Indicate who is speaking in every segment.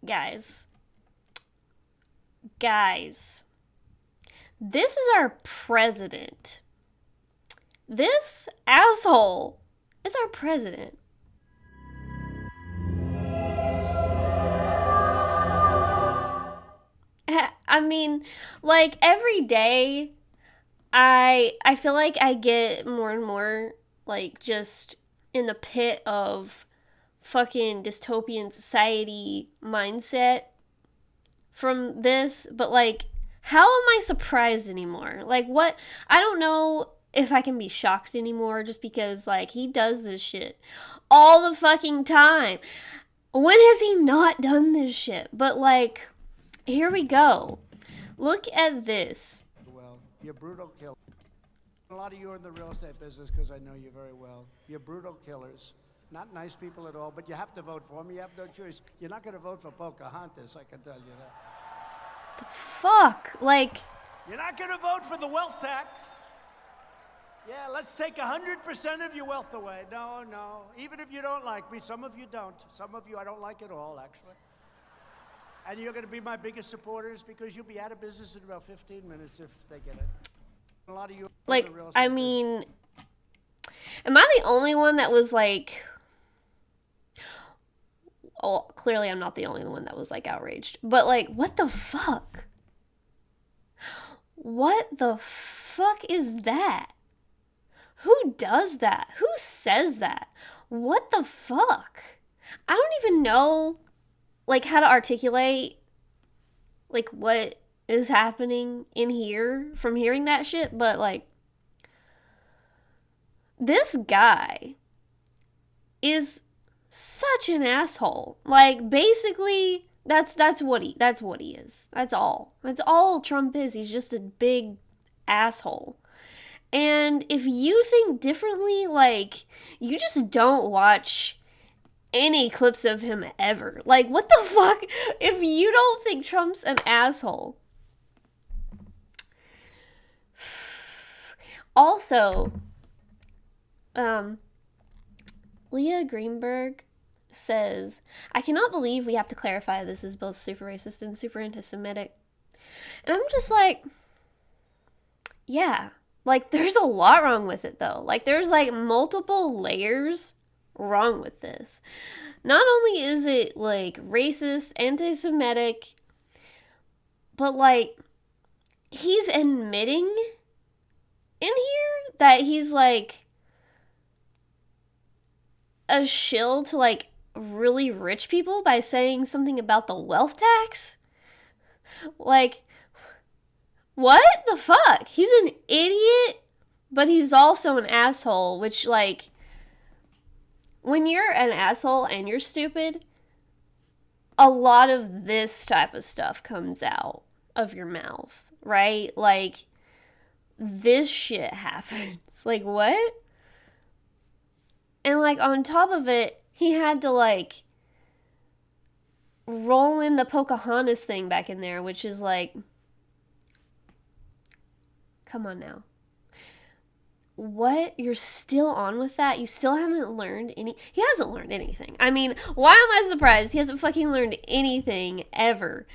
Speaker 1: Guys, guys, this is our president. This asshole is our president. I mean, like every day I feel like I get more and more like just in the pit of fucking dystopian society mindset from this, but like how am I surprised anymore? Like what I don't know if I can be shocked anymore just because like he does this shit all the fucking time. When has he not done this shit? But like here we go. Look at this.
Speaker 2: Well, you're brutal killers. A lot of you are in the real estate business because I know you very well. You're brutal killers. Not nice people at all, but you have to vote for me. You have no choice. You're not going to vote for Pocahontas, I can tell you that.
Speaker 1: The fuck? Like,
Speaker 2: you're not going to vote for the wealth tax. Yeah, let's take 100% of your wealth away. No. Even if you don't like me, some of you don't. Some of you I don't like at all, actually. And you're going to be my biggest supporters because you'll be out of business in about 15 minutes if they get it. A lot of you.
Speaker 1: Like, I mean, am I the only one that was like, well, clearly I'm not the only one that was like outraged, but like, what the fuck? What the fuck is that? Who does that? Who says that? What the fuck? I don't even know like how to articulate like what is happening in here from hearing that shit, but like this guy is such an asshole. Like basically that's what he is. That's all Trump is. He's just a big asshole. And if you think differently, like you just don't watch any clips of him ever. Like, what the fuck? If you don't think Trump's an asshole. Also, Leah Greenberg says, I cannot believe we have to clarify this is both super racist and super anti-Semitic. And I'm just like, yeah. Like, there's a lot wrong with it, though. Like, there's, like, multiple layers wrong with this. Not only is it like racist, anti-Semitic, but like he's admitting in here that he's like a shill to like really rich people by saying something about the wealth tax. Like, what the fuck? He's an idiot, but he's also an asshole, which like when you're an asshole and you're stupid, a lot of this type of stuff comes out of your mouth, right? Like, this shit happens. Like, what? And, like, on top of it, he had to, like, roll in the Pocahontas thing back in there, which is, like, come on now. What? You're still on with that? You still haven't learned any... He hasn't learned anything. I mean, why am I surprised? He hasn't fucking learned anything ever.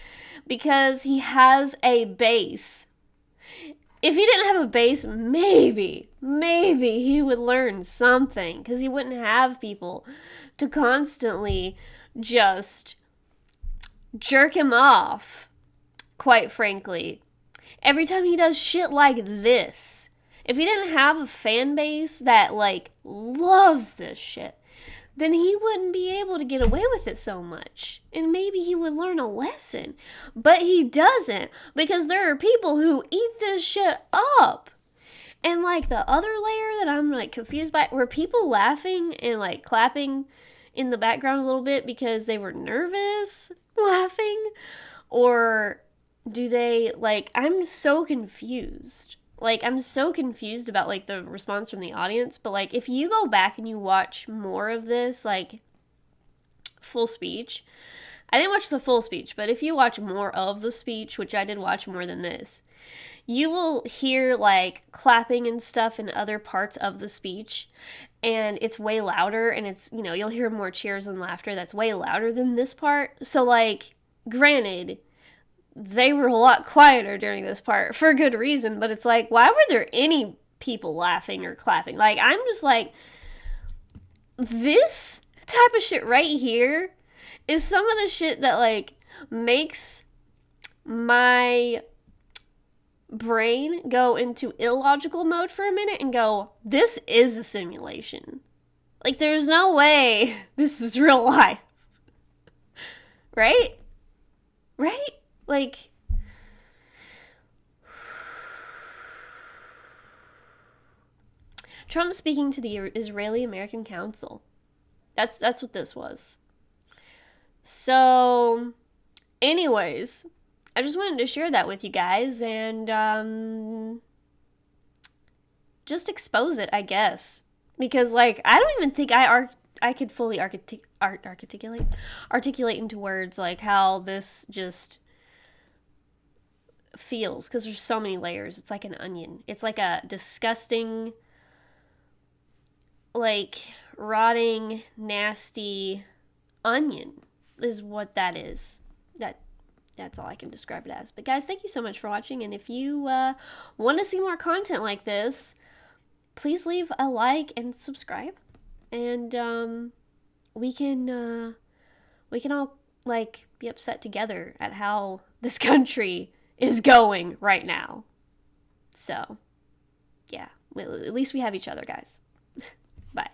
Speaker 1: Because he has a base. If he didn't have a base, maybe he would learn something. Because he wouldn't have people to constantly just jerk him off, quite frankly. Every time he does shit like this... If he didn't have a fan base that, like, loves this shit, then he wouldn't be able to get away with it so much. And maybe he would learn a lesson. But he doesn't, because there are people who eat this shit up. And, like, the other layer that I'm, like, confused by, were people laughing and, like, clapping in the background a little bit because they were nervous laughing? Or do they, like, I'm so confused. Like, I'm so confused about, like, the response from the audience. But, like, if you go back and you watch more of this, like, full speech. I didn't watch the full speech, but if you watch more of the speech, which I did watch more than this, you will hear, like, clapping and stuff in other parts of the speech. And it's way louder. And it's, you know, you'll hear more cheers and laughter that's way louder than this part. So, like, Granted, they were a lot quieter during this part for good reason, but it's like, why were there any people laughing or clapping? Like, I'm just like, this type of shit right here is some of the shit that, like, makes my brain go into illogical mode for a minute and go, this is a simulation. Like, there's no way this is real life. Right? Right? Like, Trump speaking to the Israeli-American Council. That's what this was. So, anyways, I just wanted to share that with you guys and just expose it, I guess. Because, like, I don't even think I could fully articulate into words, like, how this just feels. Because there's so many layers. It's like an onion. It's like a disgusting, like, rotting, nasty onion is what that is. That's all I can describe it as. But guys, thank you so much for watching. And if you want to see more content like this, please leave a like and subscribe. And we can all, like, be upset together at how this country is going right now. So, yeah. Well, at least we have each other, guys. Bye.